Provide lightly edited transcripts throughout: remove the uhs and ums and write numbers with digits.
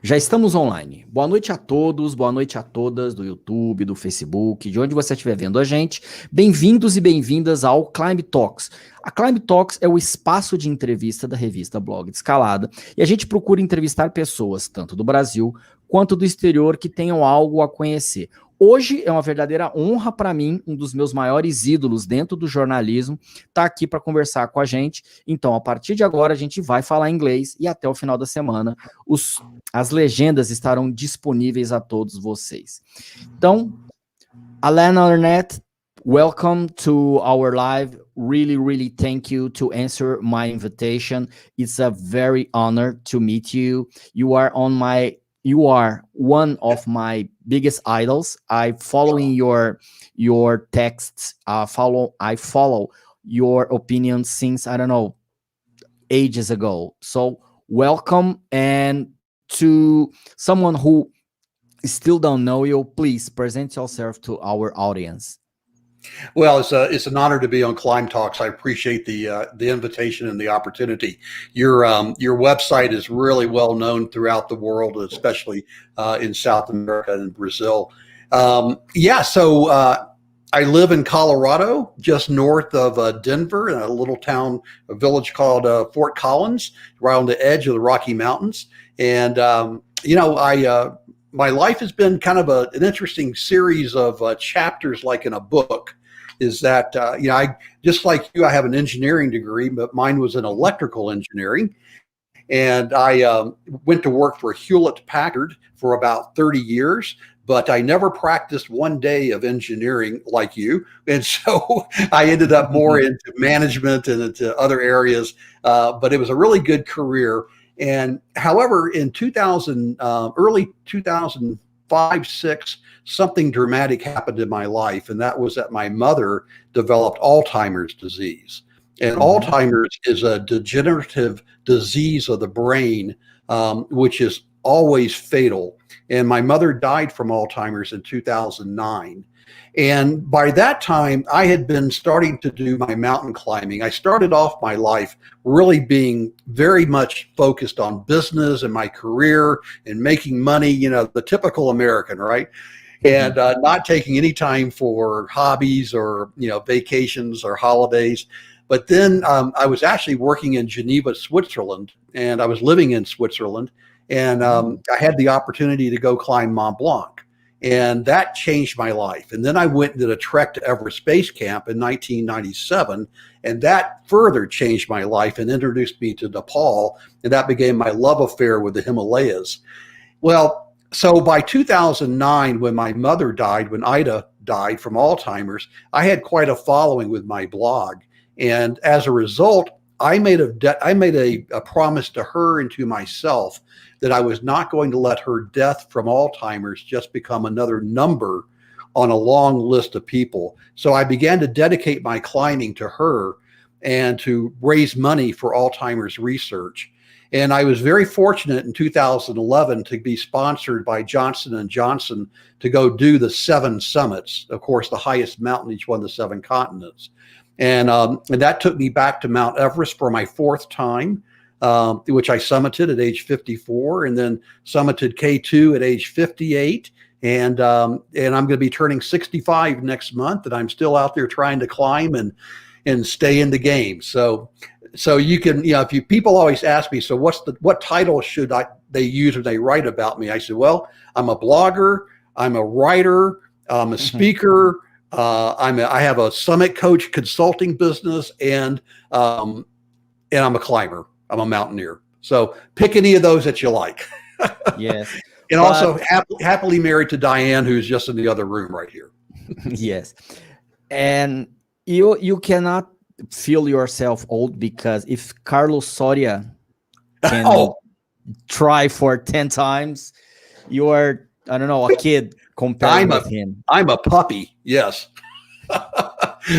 Já estamos online. Boa noite a todos, boa noite a todas do YouTube, do Facebook, de onde você estiver vendo a gente. Bem-vindos e bem-vindas ao Climb Talks. A Climb Talks é o espaço de entrevista da revista Blog de Escalada e a gente procura entrevistar pessoas, tanto do Brasil quanto do exterior, que tenham algo a conhecer. Hoje é uma verdadeira honra para mim, um dos meus maiores ídolos dentro do jornalismo, tá aqui para conversar com a gente. Então, a partir de agora, a gente vai falar inglês e até o final da semana as legendas estarão disponíveis a todos vocês. Então, Alan Arnette, welcome to our live. Really thank you to answer my invitation. It's a very honor to meet you. You are one of my biggest idols. I following your texts. I follow your opinions since, I don't know, ages ago. So welcome, and to someone who still don't know you, please present yourself to our audience. Well, it's an honor to be on Climb Talks. I appreciate the invitation and the opportunity. Your website is really well known throughout the world, especially in South America and Brazil. So I live in Colorado, just north of Denver, in a village called Fort Collins, right on the edge of the Rocky Mountains. And my life has been kind of an interesting series of chapters, like in a book. Is that I just like you, I have an engineering degree, but mine was in electrical engineering, and I went to work for Hewlett Packard for about 30 years. But I never practiced one day of engineering like you, and so I ended up more into management and into other areas. But it was a really good career. And however, in early 2005, 6, something dramatic happened in my life, and that was that my mother developed Alzheimer's disease. And Alzheimer's is a degenerative disease of the brain, which is always fatal. And my mother died from Alzheimer's in 2009. And by that time, I had been starting to do my mountain climbing. I started off my life really being very much focused on business and my career and making money, the typical American, right? And not taking any time for hobbies or, vacations or holidays. But then I was actually working in Geneva, Switzerland, and I was living in Switzerland. And I had the opportunity to go climb Mont Blanc. And that changed my life. And then I went and did a trek to Everest Base Camp in 1997. And that further changed my life and introduced me to Nepal. And that became my love affair with the Himalayas. Well, so by 2009, when my mother died, when Ida died from Alzheimer's, I had quite a following with my blog. And as a result, I made a promise to her and to myself that I was not going to let her death from Alzheimer's just become another number on a long list of people. So I began to dedicate my climbing to her and to raise money for Alzheimer's research. And I was very fortunate in 2011 to be sponsored by Johnson & Johnson to go do the 7 summits, of course, the highest mountain, each one of the 7 continents. And that took me back to Mount Everest for my 4th time, which I summited at age 54, and then summited K2 at age 58. And I'm going to be turning 65 next month, and I'm still out there trying to climb and stay in the game. So you can, if people always ask me, so what title should they use when they write about me? I said, well, I'm a blogger, I'm a writer, I'm a speaker. I have a summit coach consulting business, and I'm a climber. I'm a mountaineer. So pick any of those that you like. Yes. And also happily married to Diane, who's just in the other room right here. Yes. And you cannot feel yourself old, because if Carlos Soria can try for 10 times, you are, I don't know, a kid compared with him. I'm a puppy. Yes.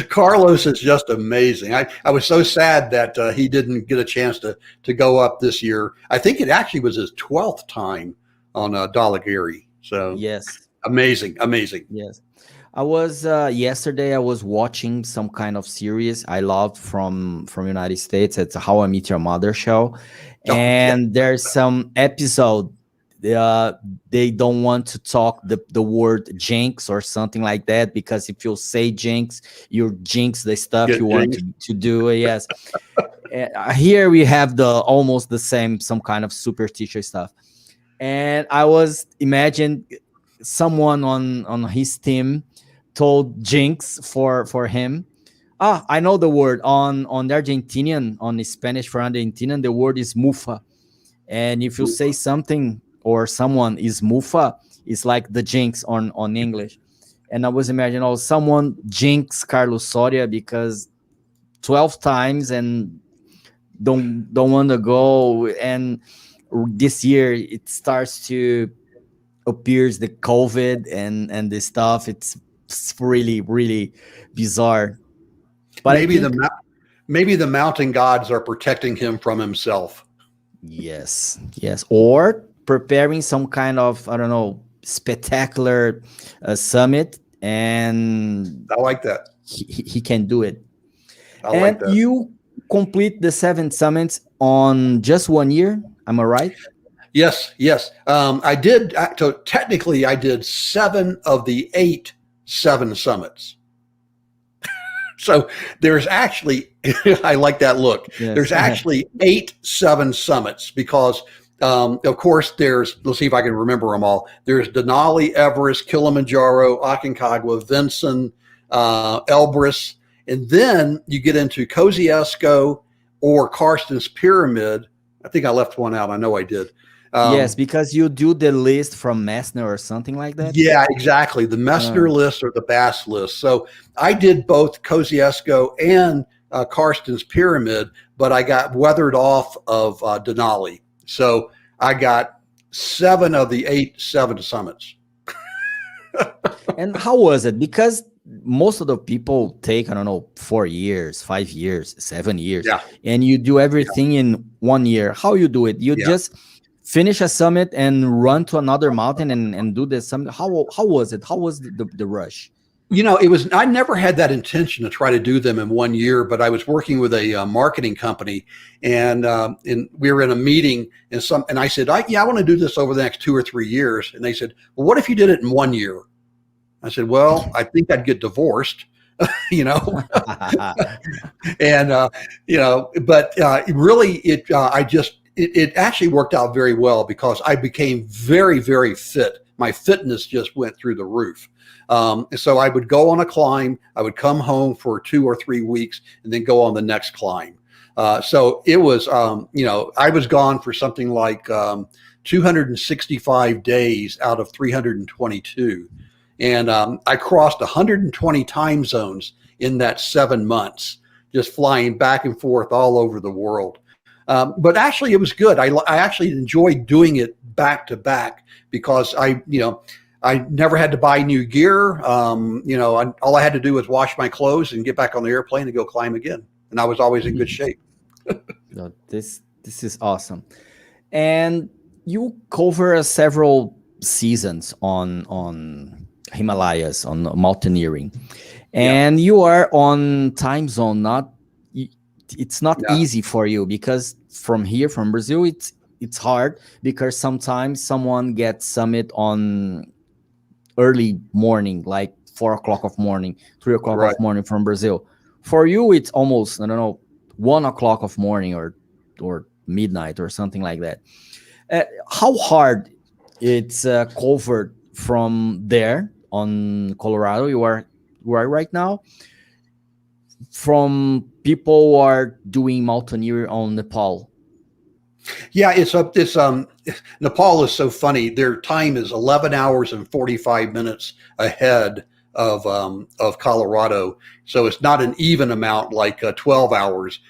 Carlos is just amazing. I was so sad that he didn't get a chance to go up this year. I think it actually was his 12th time on Dhaulagiri. So yes, amazing. Yes, I was yesterday. I was watching some kind of series I loved from United States. It's a How I Met Your Mother show, and there's some episode they don't want to talk the word jinx or something like that, because if you say jinx, you jinx the stuff Get you want to do. Yes. Here we have almost the same, some kind of superstitious stuff. And I was imagine someone on his team told jinx for him. I know the word on the Argentinian, on the Spanish for Argentinian, the word is mufa. And if you say something or someone is mufa, it's like the jinx on English. And I was imagining, oh, someone jinx Carlos Soria because 12 times and don't want to go. And this year it starts to appears the COVID and the stuff. It's really, really bizarre. But maybe the mountain gods are protecting him from himself. Yes. Or preparing some kind of, I don't know, spectacular summit, and I like that. He can do it. I like that. You complete the 7 summits on just 1 year. Am I right? Yes. I did. So technically, I did 7 of the 8 7 summits. So there's actually, I like that look. Yes. There's actually 8 7 summits because, of course, let's see if I can remember them all. There's Denali, Everest, Kilimanjaro, Aconcagua, Vinson, Elbrus, and then you get into Kosciuszko or Karsten's Pyramid. I think I left one out. I know I did. Yes, because you do the list from Messner or something like that. Yeah, exactly. The Messner list or the Bass list. So I did both Kosciuszko and Karsten's Pyramid, but I got weathered off of Denali. So I got 7 of the 8 7 summits. And how was it? Because most of the people take, I don't know, 4 years, 5 years, 7 years, and you do everything in 1 year. How you do it? You just finish a summit and run to another mountain and do the summit. How was it? How was the rush? I never had that intention to try to do them in 1 year, but I was working with a marketing company, and we were in a meeting, and I said, I want to do this over the next 2 or 3 years. And they said, well, what if you did it in 1 year? I said, well, I think I'd get divorced, and, but really it actually worked out very well because I became very, very fit. My fitness just went through the roof. So I would go on a climb, I would come home for 2 or 3 weeks and then go on the next climb. So it was, I was gone for something like 265 days out of 322. And I crossed 120 time zones in that 7 months, just flying back and forth all over the world. But actually, it was good. I actually enjoyed doing it back to back because I never had to buy new gear. All I had to do was wash my clothes and get back on the airplane and go climb again. And I was always in good shape. No, this is awesome. And you cover several seasons on Himalayas, on mountaineering, and you are on time zone. It's not easy for you because from Brazil, it's hard because sometimes someone gets summit on early morning, like 4 o'clock of morning, 3 o'clock of morning from Brazil. For you, it's almost, I don't know, 1 o'clock of morning or midnight or something like that. How hard it's covered from there on Colorado you are right now, from people who are doing mountaineering on Nepal? Yeah, Nepal is so funny. Their time is 11 hours and 45 minutes ahead of Colorado. So it's not an even amount like 12 hours.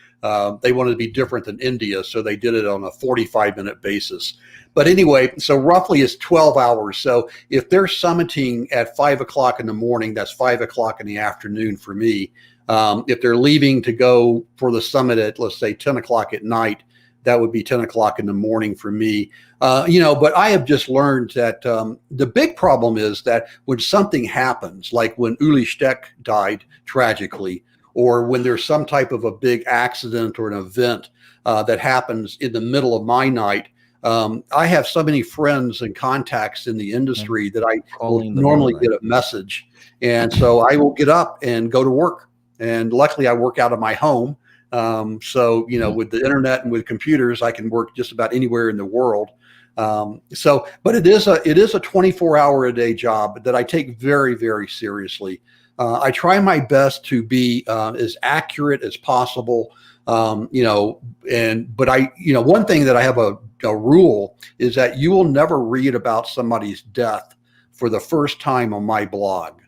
They wanted to be different than India, so they did it on a 45-minute basis. But anyway, so roughly it's 12 hours. So if they're summiting at 5 o'clock in the morning, that's 5 o'clock in the afternoon for me. If they're leaving to go for the summit at, let's say, 10 o'clock at night, that would be 10 o'clock in the morning for me. But I have just learned that the big problem is that when something happens, like when Uli Steck died tragically, or when there's some type of a big accident or an event that happens in the middle of my night, I have so many friends and contacts in the industry that I will Calling the normally mountain. get a message. And so I will get up and go to work. And luckily I work out of my home. So, with the internet and with computers, I can work just about anywhere in the world. But it is a 24-hour-a-day job that I take very, very seriously. I try my best to be as accurate as possible. One thing that I have a rule is that you will never read about somebody's death for the first time on my blog.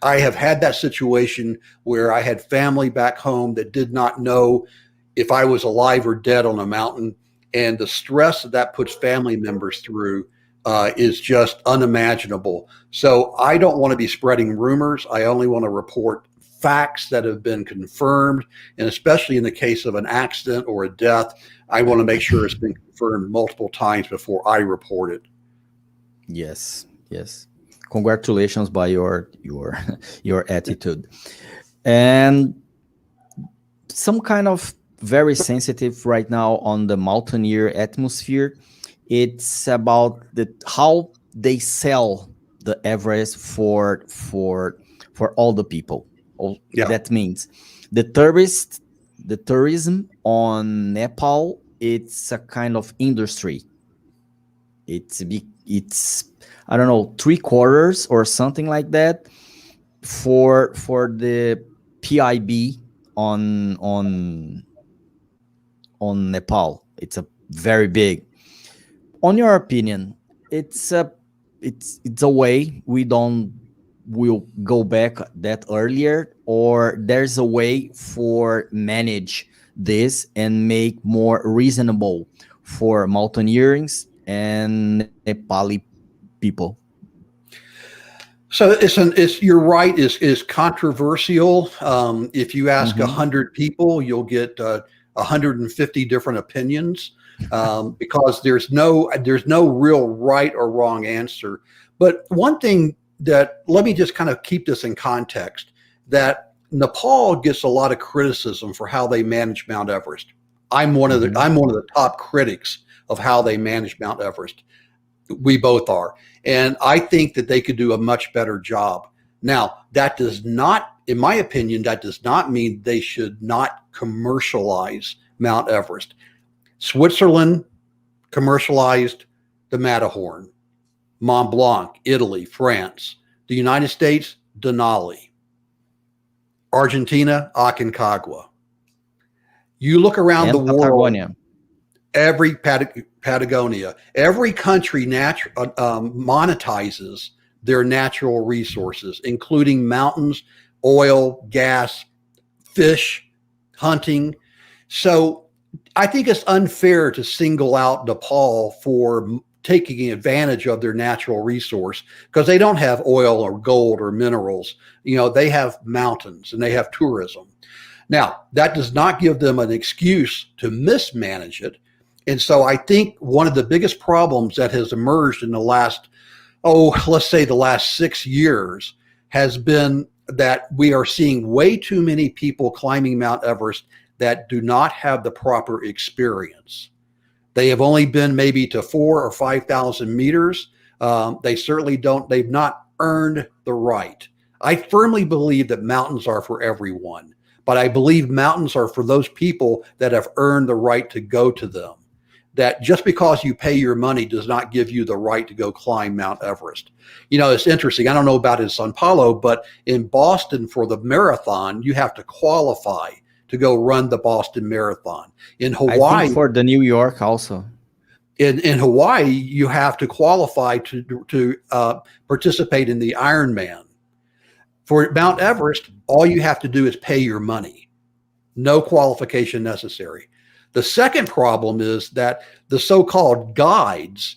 I have had that situation where I had family back home that did not know if I was alive or dead on a mountain, and the stress that puts family members through is just unimaginable. So I don't want to be spreading rumors. I only want to report facts that have been confirmed, and especially in the case of an accident or a death, I want to make sure it's been confirmed multiple times before I report it. Yes. Congratulations by your attitude. And some kind of very sensitive right now on the mountaineer atmosphere. It's about how they sell the Everest for all the people. Yeah. That means the tourism on Nepal, it's a kind of industry. It's I don't know, 3/4 or something like that for the PIB on Nepal. It's a very big. On your opinion, it's a way we'll go back that earlier, or there's a way for manage this and make more reasonable for mountaineerings and Nepali people? So you're right. Is controversial. If you ask 100 people, you'll get 150 different opinions, because there's no real right or wrong answer. But one thing let me just kind of keep this in context, that Nepal gets a lot of criticism for how they manage Mount Everest. I'm one of the top critics of how they manage Mount Everest. We both are. And I think that they could do a much better job. Now, that does not, in my opinion, that does not mean they should not commercialize Mount Everest. Switzerland commercialized the Matterhorn, Mont Blanc, Italy, France, the United States, Denali, Argentina, Aconcagua. You look around the world. Patagonia. Every Patagonia, every country monetizes their natural resources, including mountains, oil, gas, fish, hunting. So I think it's unfair to single out Nepal for taking advantage of their natural resource, because they don't have oil or gold or minerals. They have mountains and they have tourism. Now, that does not give them an excuse to mismanage it. And so I think one of the biggest problems that has emerged in the last, let's say the last 6 years, has been that we are seeing way too many people climbing Mount Everest that do not have the proper experience. They have only been maybe to 4,000 or 5,000 meters. They've not earned the right. I firmly believe that mountains are for everyone, but I believe mountains are for those people that have earned the right to go to them. That just because you pay your money does not give you the right to go climb Mount Everest. It's interesting. I don't know about in Sao Paulo, but in Boston for the marathon, you have to qualify to go run the Boston Marathon. In Hawaii, I think for the New York also. In Hawaii, you have to qualify to participate in the Ironman. For Mount Everest, all you have to do is pay your money. No qualification necessary. The second problem is that the so-called guides,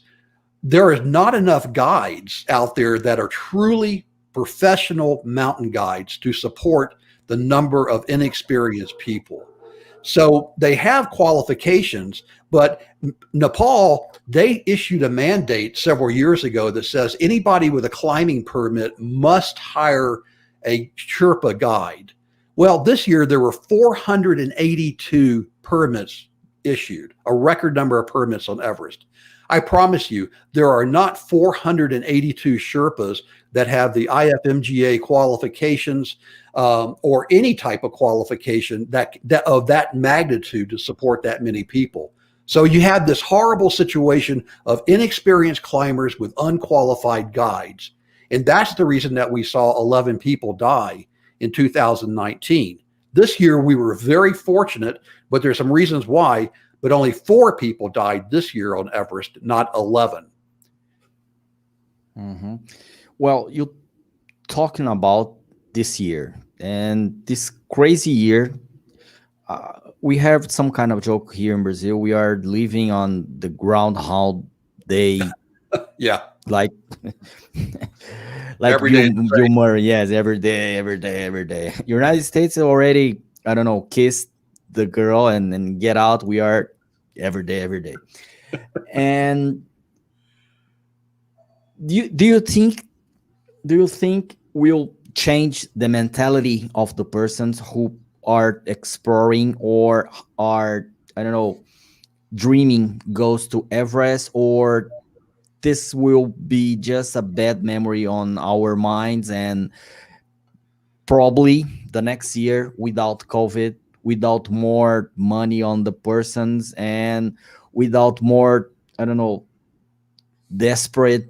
there is not enough guides out there that are truly professional mountain guides to support the number of inexperienced people. So they have qualifications, but Nepal, they issued a mandate several years ago that says anybody with a climbing permit must hire a Sherpa guide. Well, this year there were 482 permits issued, a record number of permits on Everest. I promise you, there are not 482 Sherpas that have the IFMGA qualifications or any type of qualification that of that magnitude to support that many people. So you have this horrible situation of inexperienced climbers with unqualified guides. And that's the reason that we saw 11 people die in 2019. This year, we were very fortunate, but there's some reasons why, but only 4 people died this year on Everest, not 11. Mm-hmm. Well, you're talking about this year, and this crazy year, we have some kind of joke here in Brazil. We are living on the Groundhog Day. Yeah. Like Every day Bill Murray, yes, every day. United States already, I don't know, kissed the girl and then get out. We are every day. And do you think will change the mentality of the persons who are exploring or are, I don't know, dreaming goes to Everest, or this will be just a bad memory on our minds, and probably the next year, without COVID, without more money on the persons, and without more, I don't know, desperate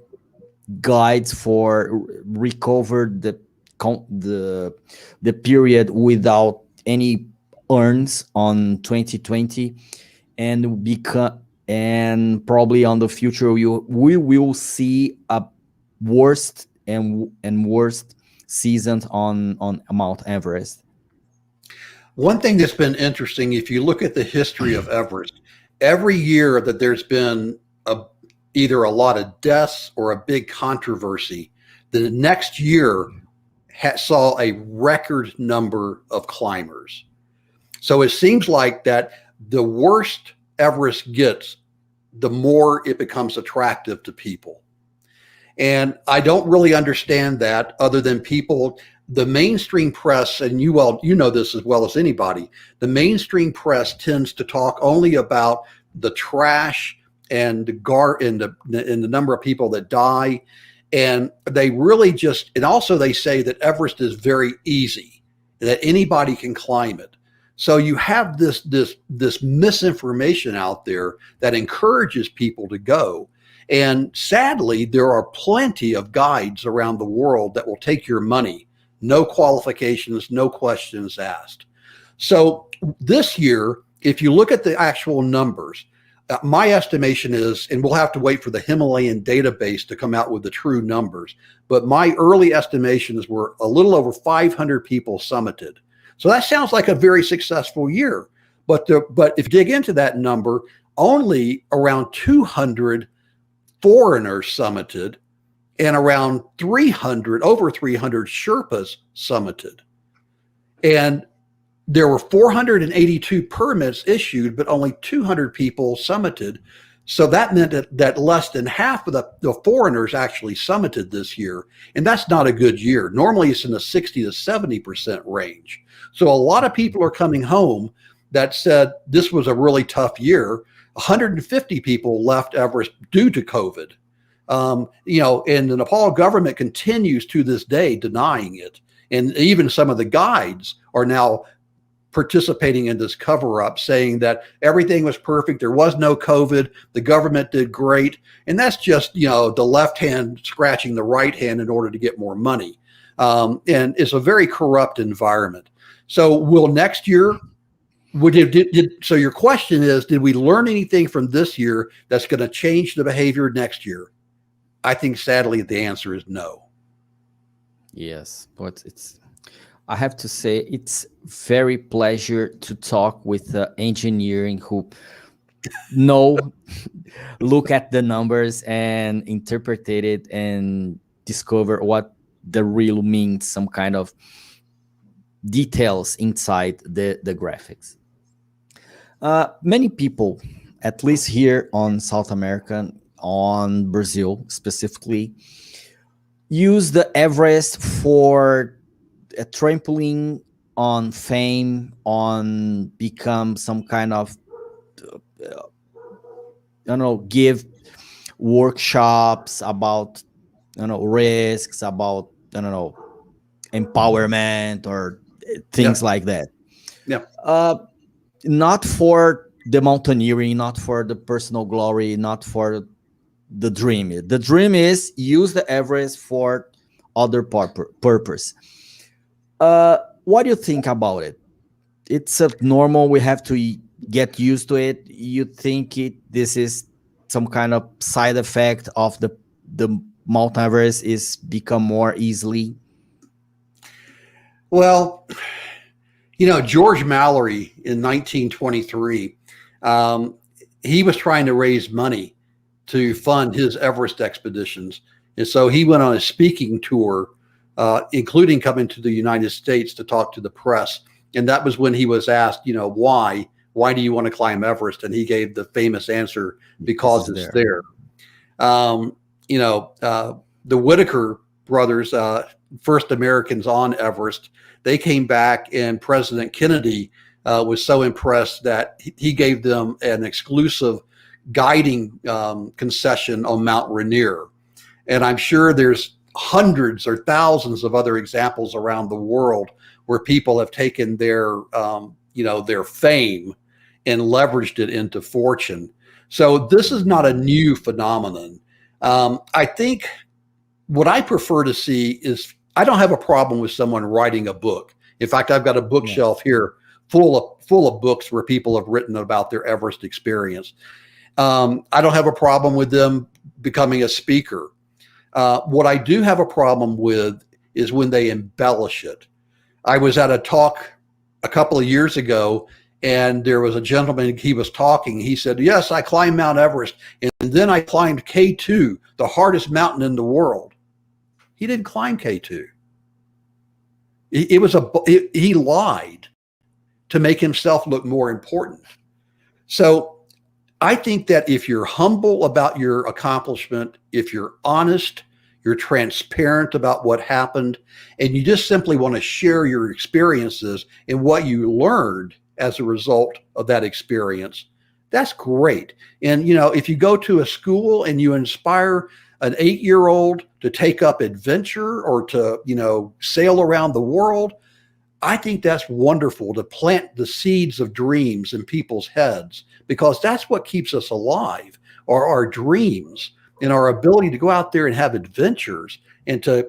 guides for recover the period without any earns on 2020, and become, and probably on the future we will see a worst and worst seasons on Mount Everest. One thing that's been interesting, if you look at the history of Everest, every year that there's been either a lot of deaths or a big controversy, the next year saw a record number of climbers. So it seems like that the worst Everest gets, the more it becomes attractive to people. And I don't really understand that, other than people, the mainstream press, and you know this as well as anybody, the mainstream press tends to talk only about the trash and the number of people that die. And they really just, and also they say that Everest is very easy, that anybody can climb it. So you have this misinformation out there that encourages people to go. And sadly, there are plenty of guides around the world that will take your money, no qualifications, no questions asked. So this year, if you look at the actual numbers, my estimation is, and we'll have to wait for the Himalayan database to come out with the true numbers, but my early estimations were a little over 500 people summited. So that sounds like a very successful year. But if you dig into that number, only around 200 foreigners summited and around over 300 Sherpas summited. And there were 482 permits issued, but only 200 people summited. So that meant that less than half of the foreigners actually summited this year. And that's not a good year. Normally it's in the 60 to 70% range. So a lot of people are coming home that said this was a really tough year. 150 people left Everest due to COVID. And the Nepal government continues to this day denying it. And even some of the guides are now participating in this cover-up, saying that everything was perfect, there was no COVID, the government did great, and that's just the left hand scratching the right hand in order to get more money, and it's a very corrupt environment. So will next year? So your question is, did we learn anything from this year that's going to change the behavior next year? I think sadly the answer is no. Yes, but I have to say, it's very pleasure to talk with engineering who look at the numbers and interpret it and discover what the real means, some kind of details inside the graphics. Many people, at least here on South America, on Brazil specifically, use the Everest for a trampoline on fame, on become some kind of give workshops about, risks, about, empowerment or things like that. Yeah. Not for the mountaineering, not for the personal glory, not for the dream. The dream is use the Everest for other purpose. What do you think about it? It's a normal, we have to get used to it. You think this is some kind of side effect of the Mount Everest is become more easily? Well, George Mallory in 1923, he was trying to raise money to fund his Everest expeditions. And so he went on a speaking tour, including coming to the United States to talk to the press. And that was when he was asked, why do you want to climb Everest? And he gave the famous answer, because it's there. The Whitaker brothers, first Americans on Everest, they came back, and President Kennedy was so impressed that he gave them an exclusive guiding concession on Mount Rainier. And I'm sure there's hundreds or thousands of other examples around the world where people have taken their fame and leveraged it into fortune. So this is not a new phenomenon. I think what I prefer to see is, I don't have a problem with someone writing a book. In fact, I've got a bookshelf here full of books where people have written about their Everest experience. I don't have a problem with them becoming a speaker. What I do have a problem with is when they embellish it. I was at a talk a couple of years ago, and there was a gentleman, he was talking. He said, yes, I climbed Mount Everest, and then I climbed K2, the hardest mountain in the world. He didn't climb K2. He lied to make himself look more important. So I think that if you're humble about your accomplishment, if you're honest, you're transparent about what happened, and you just simply want to share your experiences and what you learned as a result of that experience, that's great. And, if you go to a school and you inspire an 8-year-old to take up adventure or to, sail around the world, I think that's wonderful, to plant the seeds of dreams in people's heads, because that's what keeps us alive, are our dreams and our ability to go out there and have adventures and to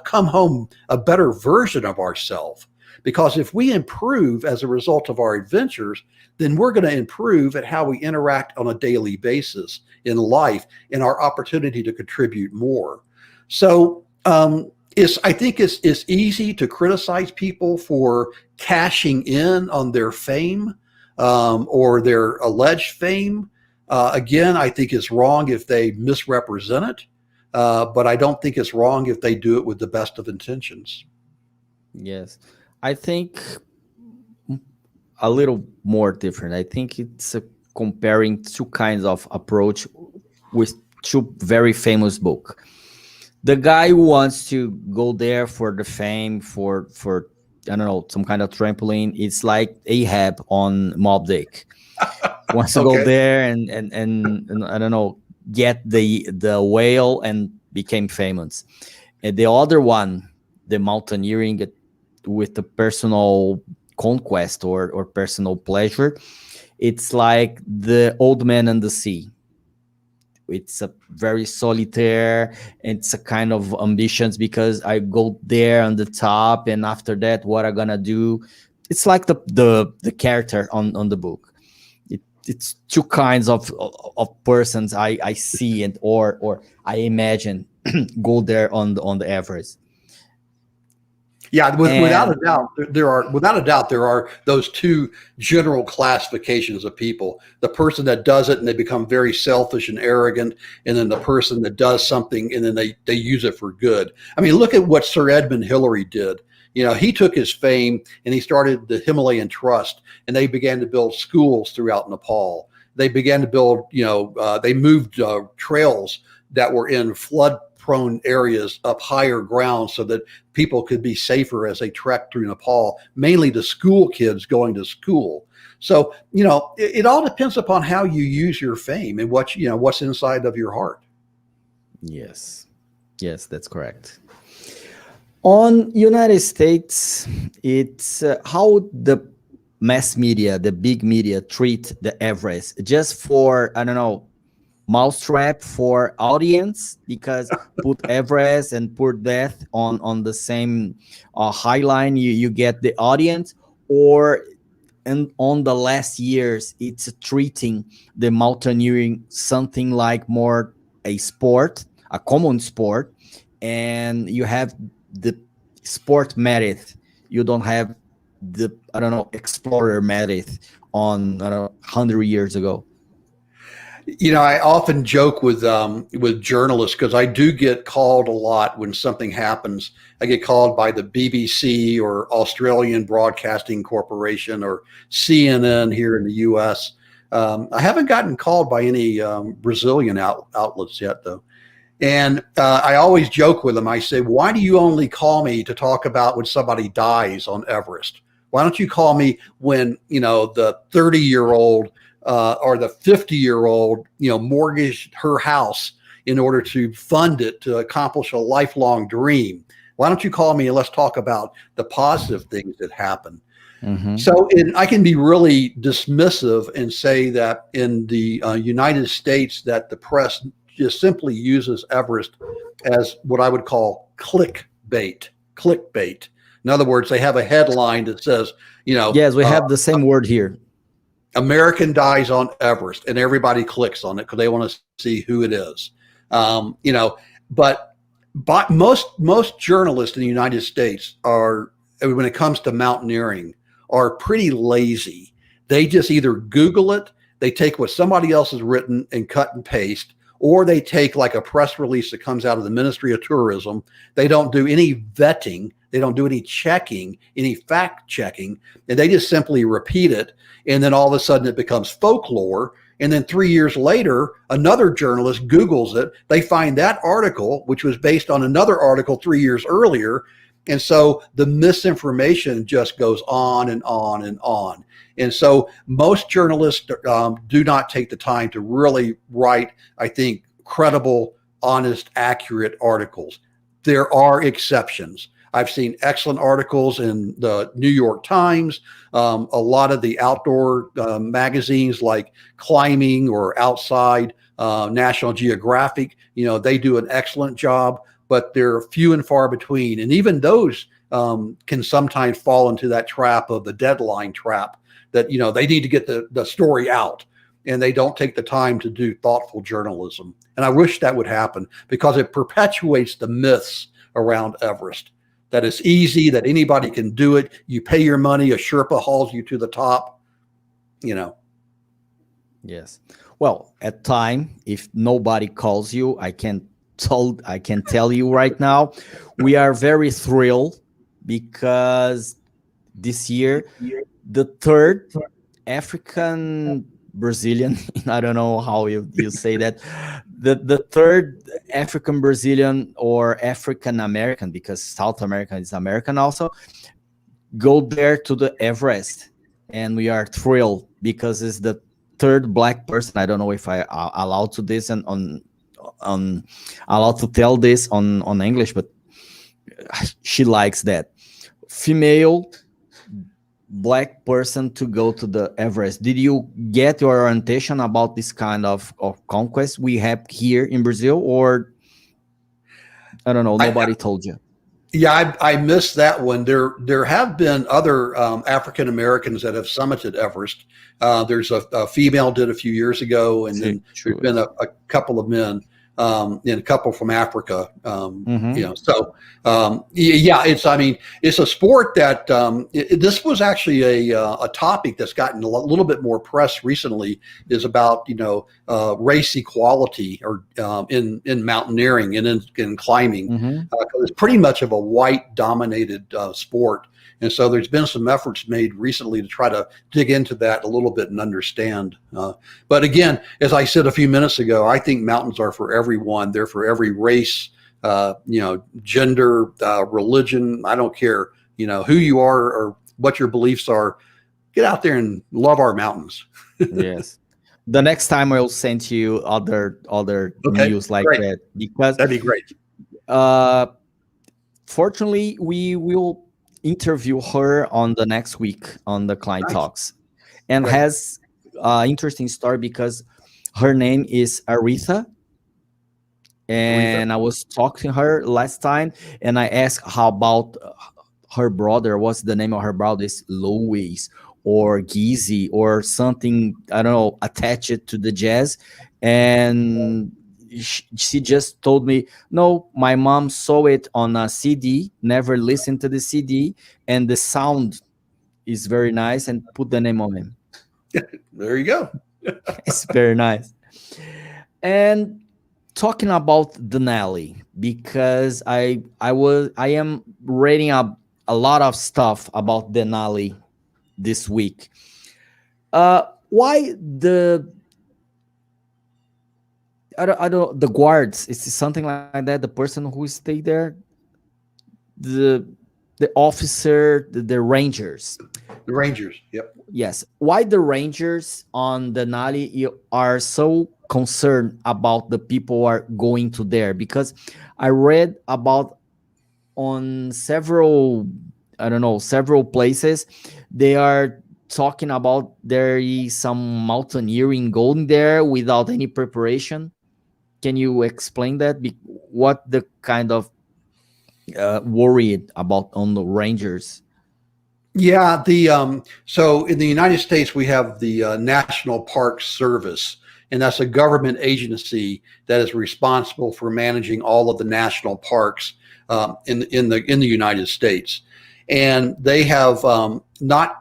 come home a better version of ourselves. Because if we improve as a result of our adventures, then we're going to improve at how we interact on a daily basis in life and our opportunity to contribute more. So I think it's easy to criticize people for cashing in on their fame or their alleged fame. Again, I think it's wrong if they misrepresent it, but I don't think it's wrong if they do it with the best of intentions. Yes. I think a little more different. I think it's comparing two kinds of approach with two very famous books. The guy who wants to go there for the fame, for I don't know, some kind of trampoline, it's like Ahab on Mob Dick. Wants to go there and I don't know, get the whale and became famous. And the other one, the mountaineering with the personal conquest or personal pleasure, it's like the old man and the sea. It's a very solitaire, it's a kind of ambitions, because I go there on the top, and after that, what I'm gonna do? It's like the character on the book. It's two kinds of persons I see and or I imagine go there on the Everest. Yeah, without a doubt, there are those two general classifications of people: the person that does it and they become very selfish and arrogant, and then the person that does something and then they use it for good. I mean, look at what Sir Edmund Hillary did. He took his fame and he started the Himalayan Trust, and they began to build schools throughout Nepal. They began to build, they moved trails that were in flood prone areas up higher ground so that people could be safer as they trek through Nepal, mainly the school kids going to school. So, it all depends upon how you use your fame and what's inside of your heart. Yes, that's correct. On United States, it's how the mass media, the big media treat the Everest just for, I don't know, mousetrap for audience, because put Everest and put death on the same high line, you get the audience, or and on the last years, it's treating the mountaineering something like more a sport, a common sport, and you have the sport merit. You don't have the, I don't know, explorer merit on, I don't know, 100 years ago. I often joke with journalists, because I do get called a lot when something happens. I get called by the BBC or Australian Broadcasting Corporation or CNN here in the U.S. I haven't gotten called by any Brazilian outlets yet, though. And I always joke with them. I say, why do you only call me to talk about when somebody dies on Everest? Why don't you call me when, the 30-year-old or the 50-year-old, mortgaged her house in order to fund it to accomplish a lifelong dream? Why don't you call me and let's talk about the positive things that happen? Mm-hmm. So I can be really dismissive and say that in the United States, that the press just simply uses Everest as what I would call clickbait. In other words, they have a headline that says, yes, we have the same word here. American dies on Everest, and everybody clicks on it because they want to see who it is. But most journalists in the United States are, when it comes to mountaineering, are pretty lazy. They just either Google it, they take what somebody else has written and cut and paste, or they take like a press release that comes out of the Ministry of Tourism. They don't do any vetting. They don't do any checking, any fact checking, and they just simply repeat it. And then all of a sudden it becomes folklore. And then 3 years later, another journalist Googles it. They find that article, which was based on another article 3 years earlier. And so the misinformation just goes on and on and on. And so most journalists do not take the time to really write, I think, credible, honest, accurate articles. There are exceptions. I've seen excellent articles in the New York Times, a lot of the outdoor magazines like Climbing or Outside, National Geographic. They do an excellent job, but they're few and far between. And even those can sometimes fall into that trap of the deadline trap, that, they need to get the story out, and they don't take the time to do thoughtful journalism. And I wish that would happen, because it perpetuates the myths around Everest, that it's easy, that anybody can do it. You pay your money, a Sherpa hauls you to the top, Yes. Well, at time, if nobody calls you, I can tell you right now, we are very thrilled, because this year, the third African Brazilian, I don't know how you say that, the third African Brazilian or African American, because South America is American also, go there to the Everest. And we are thrilled, because it's the third Black person. I don't know if I are allowed to this and allowed to tell this on English, but she likes that. Female Black person to go to the Everest. Did you get your orientation about this kind of conquest we have here in Brazil, or I don't know, nobody told you? Yeah, I missed that one. There have been other African Americans that have summited Everest. There's a female did a few years ago, and then there's been a couple of men, and a couple from Africa. It's a sport that this was actually a topic that's gotten a little bit more press recently, is about race equality or in mountaineering and in climbing. It's pretty much of a white dominated sport. And so there's been some efforts made recently to try to dig into that a little bit and understand. But again, as I said a few minutes ago, I think mountains are for everyone. They're for every race, gender, religion. I don't care, who you are or what your beliefs are. Get out there and love our mountains. Yes. The next time I'll send you other Okay, news like great. that, because That'd be great. Fortunately, we will interview her on the next week on the Client Nice. Talks, and Great. has interesting story because her name is Aretha. And I was talking to her last time, and I asked how about her brother. What's the name of her brother? Is Louis or Geezy or something, I don't know, attached to the jazz. And she just told me, no, my mom saw it on a CD, never listened to the CD, and the sound is very nice, and put the name on him. There you go. It's very nice. And talking about Denali, because I am reading a lot of stuff about Denali this week. Why I don't the guards? It's something like that. The person who stay there, the officer, the rangers. The Rangers. Yep. Yes. Why the rangers on Denali are so concerned about the people who are going to there? Because I read about on several, I don't know, several places, they are talking about there is some mountaineering going there without any preparation. Can you explain that? What the kind of worried about on the rangers? Yeah, so in the United States we have the National Park Service, and that's a government agency that is responsible for managing all of the national parks in the United States. And they have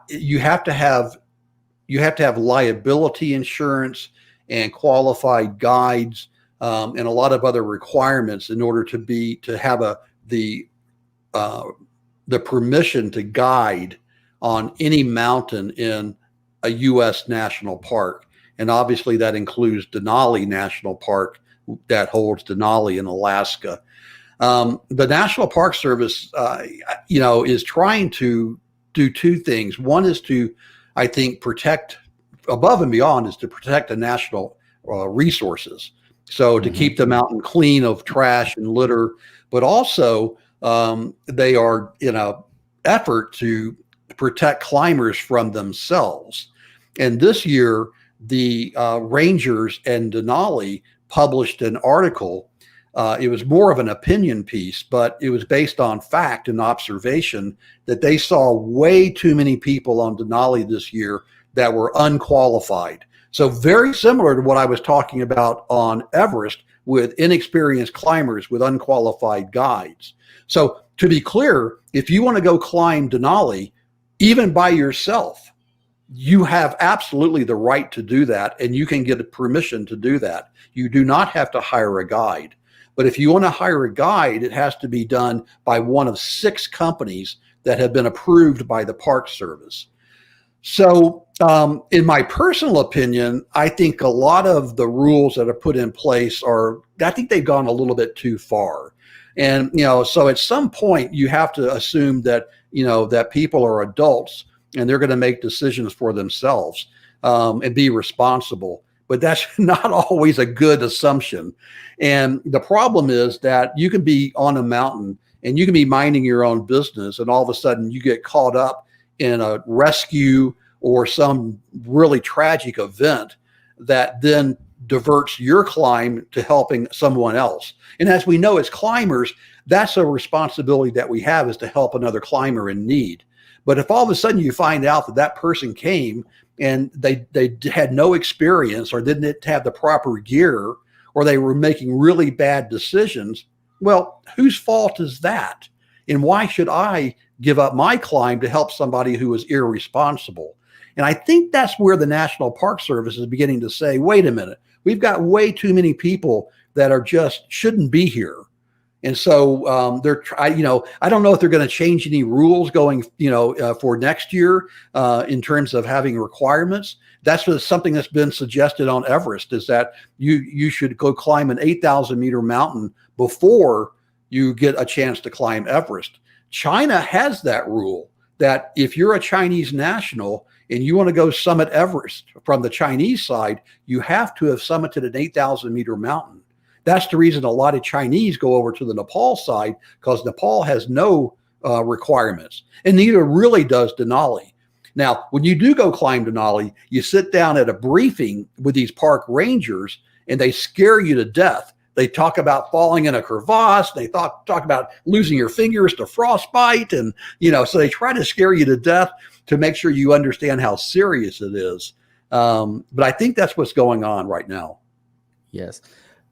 you have to have liability insurance and qualified guides and a lot of other requirements in order to have the permission to guide on any mountain in a U.S. national park. And obviously that includes Denali National Park that holds Denali in Alaska. The National Park Service, is trying to do two things. One is to, I think, protect, above and beyond, is to protect the national resources. So to keep the mountain clean of trash and litter, but also they are in an effort to protect climbers from themselves. And this year, the Rangers and Denali published an article. It was more of an opinion piece, but it was based on fact and observation that they saw way too many people on Denali this year that were unqualified. So very similar to what I was talking about on Everest with inexperienced climbers with unqualified guides. So to be clear, if you want to go climb Denali, even by yourself, you have absolutely the right to do that, and you can get permission to do that. You do not have to hire a guide. But if you want to hire a guide, it has to be done by one of 6 companies that have been approved by the Park Service. So in my personal opinion, I think a lot of the rules that are put in place I think they've gone a little bit too far. And, so at some point you have to assume that, that people are adults and they're going to make decisions for themselves and be responsible. But that's not always a good assumption. And the problem is that you can be on a mountain and you can be minding your own business, and all of a sudden you get caught up in a rescue or some really tragic event that then diverts your climb to helping someone else. And as we know, as climbers, that's a responsibility that we have, is to help another climber in need. But if all of a sudden you find out that that person came and they had no experience or didn't have the proper gear, or they were making really bad decisions, well, whose fault is that? And why should I give up my climb to help somebody who is irresponsible? And I think that's where the National Park Service is beginning to say, wait a minute, we've got way too many people that are just shouldn't be here. And so I don't know if they're going to change any rules going, for next year in terms of having requirements. That's something that's been suggested on Everest, is that you should go climb an 8,000 meter mountain before you get a chance to climb Everest. China has that rule that if you're a Chinese national and you want to go summit Everest from the Chinese side, you have to have summited an 8,000 meter mountain. That's the reason a lot of Chinese go over to the Nepal side, because Nepal has no requirements, and neither really does Denali. Now, when you do go climb Denali, you sit down at a briefing with these park rangers, and they scare you to death. They talk about falling in a crevasse. They talk about losing your fingers to frostbite, and so they try to scare you to death to make sure you understand how serious it is. But I think that's what's going on right now. Yes.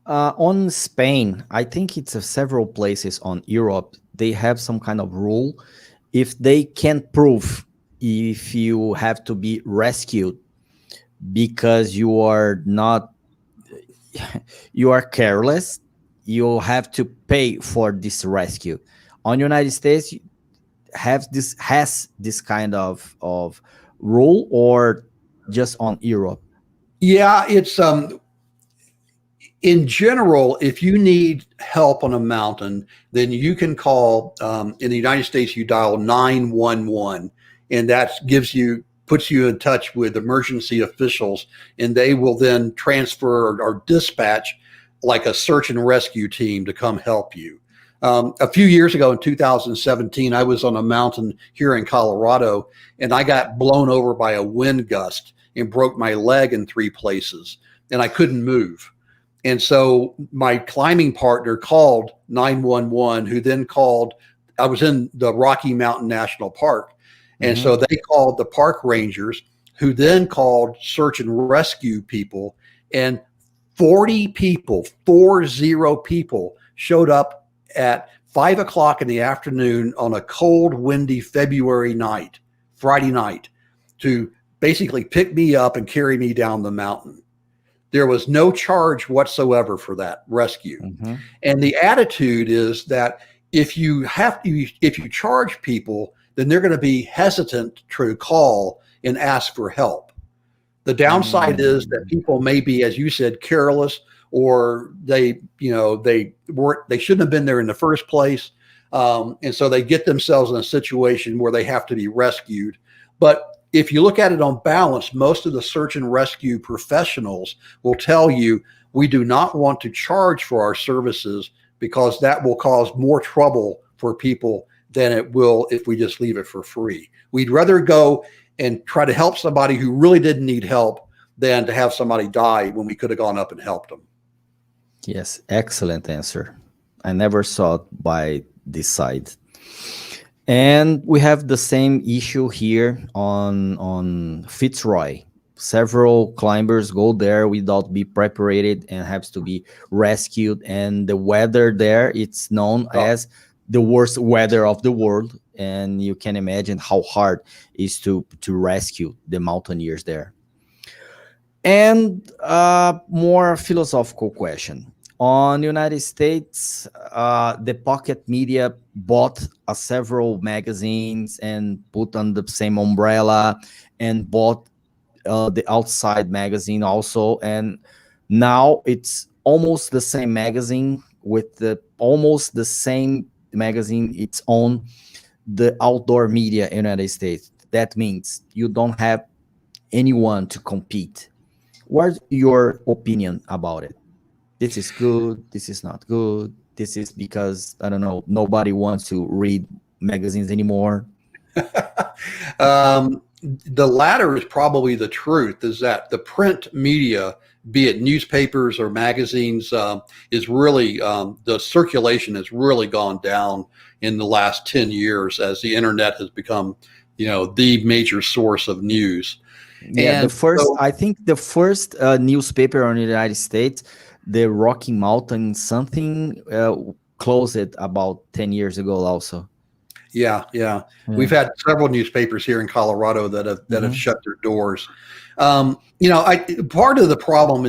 On Spain, I think it's several places on Europe, they have some kind of rule. If they can't prove if you have to be rescued because you are careless, you have to pay for this rescue. On United States, has this kind of rule, or just on Europe? Yeah, it's in general, if you need help on a mountain, then you can call, in the United States, you dial 911, and that puts you in touch with emergency officials, and they will then transfer or dispatch like a search and rescue team to come help you. A few years ago in 2017, I was on a mountain here in Colorado, and I got blown over by a wind gust and broke my leg in 3 places, and I couldn't move. And so my climbing partner called 911, who then called, I was in the Rocky Mountain National Park. And so they called the park rangers, who then called search and rescue people, and 40 people showed up at 5 o'clock in the afternoon on a cold, windy Friday night, to basically pick me up and carry me down the mountain. There was no charge whatsoever for that rescue. And the attitude is that if you charge people, then they're going to be hesitant to call and ask for help. The downside is that people may be, as you said, careless, or they shouldn't have been there in the first place. And so they get themselves in a situation where they have to be rescued. But if you look at it on balance, most of the search and rescue professionals will tell you, we do not want to charge for our services, because that will cause more trouble for people than it will if we just leave it for free. We'd rather go and try to help somebody who really didn't need help than to have somebody die when we could have gone up and helped them. Yes, excellent answer. I never saw it by this side. And we have the same issue here on Fitzroy. Several climbers go there without being prepared and have to be rescued. And the weather there, it's known as the worst weather of the world. And you can imagine how hard it is to rescue the mountaineers there. And more philosophical question. On the United States, the pocket media bought several magazines and put on the same umbrella, and bought the Outside magazine also. And now it's almost the same magazine with almost the same magazine its own the outdoor media in the United States. That means you don't have anyone to compete. What's your opinion about it? This is good, this is not good, this is because, I don't know, nobody wants to read magazines anymore? The latter is probably the truth, is that the print media, be it newspapers or magazines, is really, the circulation has really gone down in the last 10 years as the internet has become, the major source of news. Yeah, I think the first newspaper in the United States, the Rocky Mountain something, closed about 10 years ago also. Yeah. We've had several newspapers here in Colorado that have shut their doors. Part of the problem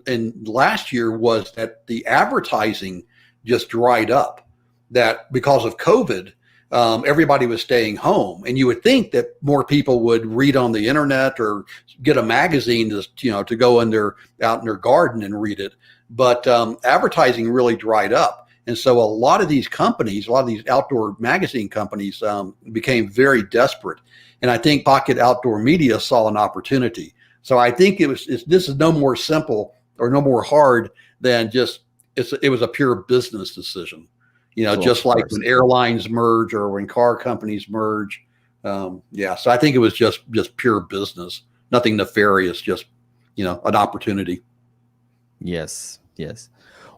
in last year was that the advertising just dried up. That because of COVID, everybody was staying home, and you would think that more people would read on the internet or get a magazine to go out in their garden and read it. But advertising really dried up. And so a lot of these companies, a lot of these outdoor magazine companies became very desperate. And I think Pocket Outdoor Media saw an opportunity. So I think this is no more simple or no more hard than just, it was a pure business decision. Just like when airlines merge or when car companies merge. So I think it was just pure business, nothing nefarious, just, an opportunity. Yes.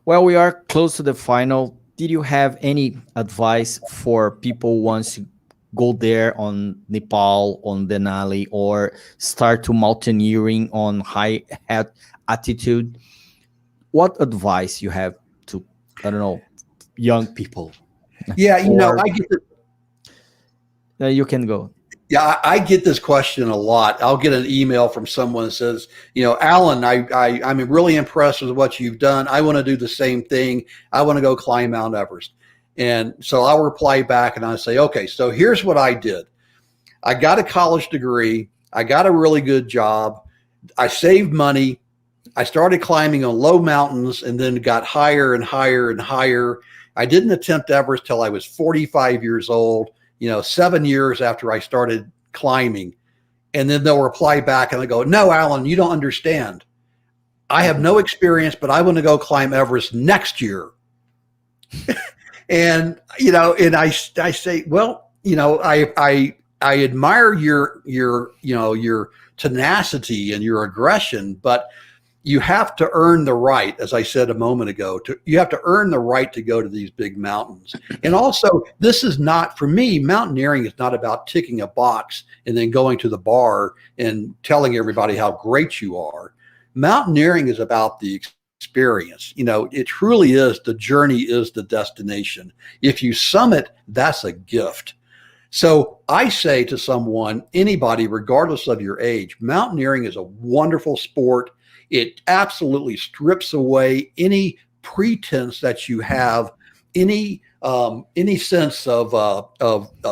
Well, we are close to the final. Did you have any advice for people once you go there on Nepal, on Denali, or start to mountaineering on high altitude? What advice you have to, I don't know, young people? Yeah, I get you can go. Yeah, I get this question a lot. I'll get an email from someone that says, Alan, I'm really impressed with what you've done. I want to do the same thing. I want to go climb Mount Everest. And so I'll reply back and I say, okay, so here's what I did. I got a college degree. I got a really good job. I saved money. I started climbing on low mountains and then got higher and higher and higher. I didn't attempt Everest till I was 45 years old. 7 years after I started climbing. And then they'll reply back and they go, no, Alan, you don't understand. I have no experience, but I want to go climb Everest next year. And, and I say, well, I admire your tenacity and your aggression, but you have to earn the right, as I said a moment ago, you have to earn the right to go to these big mountains. And also, this is not, for me, mountaineering is not about ticking a box and then going to the bar and telling everybody how great you are. Mountaineering is about the experience. It truly is, the journey is the destination. If you summit, that's a gift. So I say to someone, anybody, regardless of your age, mountaineering is a wonderful sport. It absolutely strips away any pretense that you have, any sense of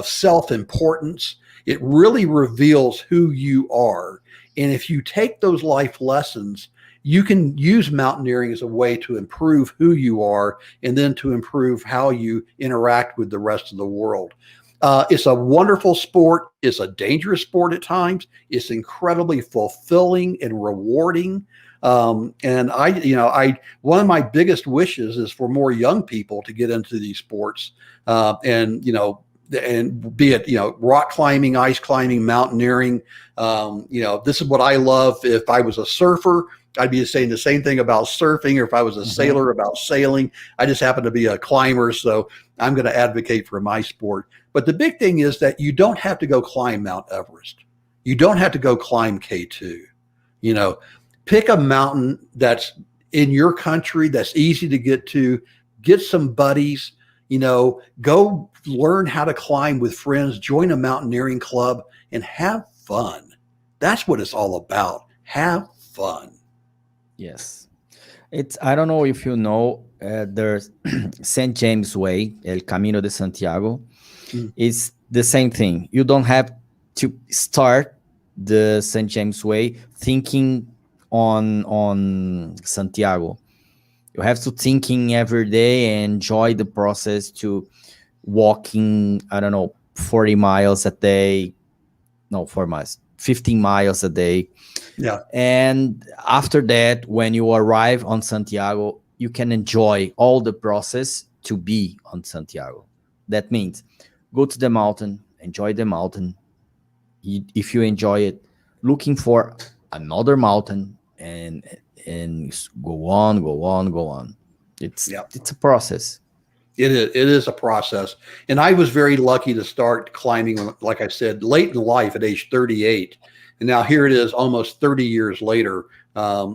self-importance. It really reveals who you are. And if you take those life lessons, you can use mountaineering as a way to improve who you are and then to improve how you interact with the rest of the world. It's a wonderful sport. It's a dangerous sport at times. It's incredibly fulfilling and rewarding. And one of my biggest wishes is for more young people to get into these sports, and be it, rock climbing, ice climbing, mountaineering. This is what I love. If I was a surfer, I'd be saying the same thing about surfing, or if I was a sailor, about sailing. I just happen to be a climber, so I'm going to advocate for my sport. But the big thing is that you don't have to go climb Mount Everest. You don't have to go climb K2. Pick a mountain that's in your country, that's easy to get to, get some buddies, go learn how to climb with friends, join a mountaineering club, and have fun. That's what it's all about. Have fun. Yes. I don't know if you know, there's St. James Way, El Camino de Santiago. It's the same thing. You don't have to start the St. James Way thinking on Santiago. You have to thinking every day and enjoy the process to walking, 40 miles a day. No, 4 miles, 15 miles a day. Yeah. And after that, when you arrive on Santiago, you can enjoy all the process to be on Santiago. That means go to the mountain, enjoy the mountain. If you enjoy it, looking for another mountain and go on. It's a process. It is a process. And I was very lucky to start climbing, like I said, late in life at age 38. And now here it is almost 30 years later, I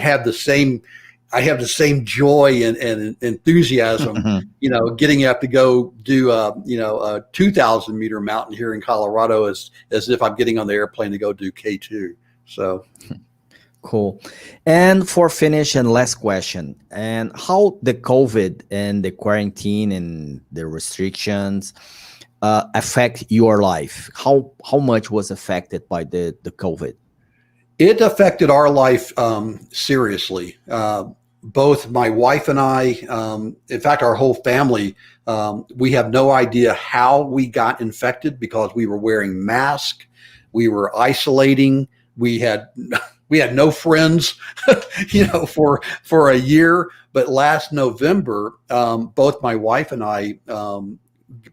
have the same joy and enthusiasm, getting up to go do a 2,000 meter mountain here in Colorado as if I'm getting on the airplane to go do K2. So cool. And for finish and last question, and how the COVID and the quarantine and the restrictions affect your life? How much was affected by the COVID? It affected our life seriously. both my wife and I, in fact, our whole family, we have no idea how we got infected because we were wearing masks, we were isolating, we had no friends, for a year. But last November, both my wife and I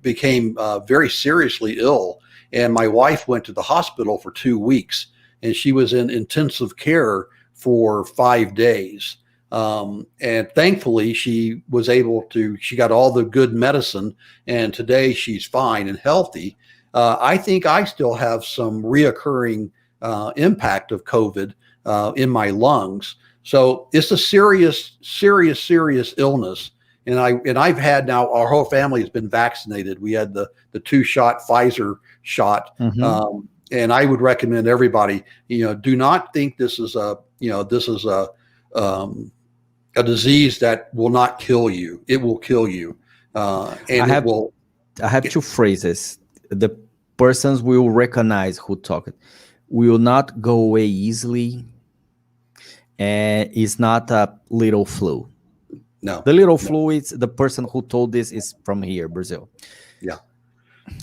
became very seriously ill, and my wife went to the hospital for 2 weeks, and she was in intensive care for 5 days. And thankfully she got all the good medicine, and today she's fine and healthy. I think I still have some reoccurring impact of COVID in my lungs. So it's a serious illness. And I've had, now our whole family has been vaccinated. We had the 2-shot Pfizer shot. Mhm. And I would recommend everybody, do not think this is a disease that will not kill you. It will kill you. And I have 2 phrases. The persons will recognize who talk it. Will not go away easily, and it's not a little flu. No. The little flu is the person who told this is from here, Brazil. Yeah.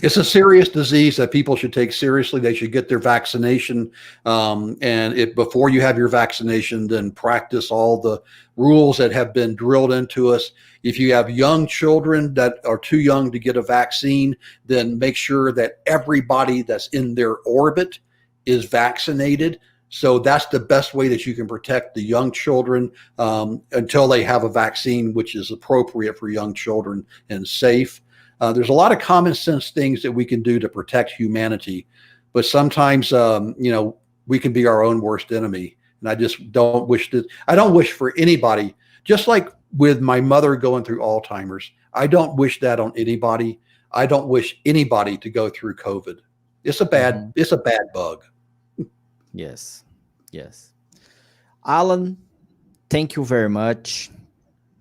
It's a serious disease that people should take seriously. They should get their vaccination. And before you have your vaccination, then practice all the rules that have been drilled into us. If you have young children that are too young to get a vaccine, then make sure that everybody that's in their orbit is vaccinated. So that's the best way that you can protect the young children until they have a vaccine which is appropriate for young children and safe. There's a lot of common sense things that we can do to protect humanity, but sometimes, we can be our own worst enemy. And I just don't wish for anybody, just like with my mother going through Alzheimer's, I don't wish that on anybody. I don't wish anybody to go through COVID. It's a bad bug. Yes. Alan, thank you very much.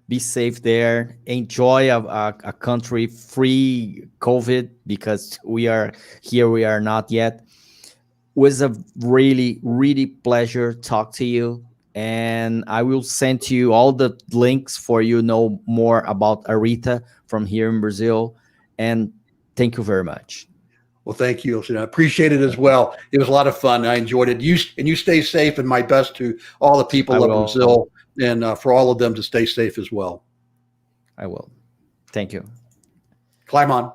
Be safe there. Enjoy a country free COVID, because we are not yet. It was a really, really pleasure talk to you. And I will send you all the links for you know more about Orienta from here in Brazil. And thank you very much. Well, thank you. I appreciate it as well. It was a lot of fun. I enjoyed it. You stay safe, and my best to all the people of Brazil, and for all of them to stay safe as well. I will. Thank you. Climb on.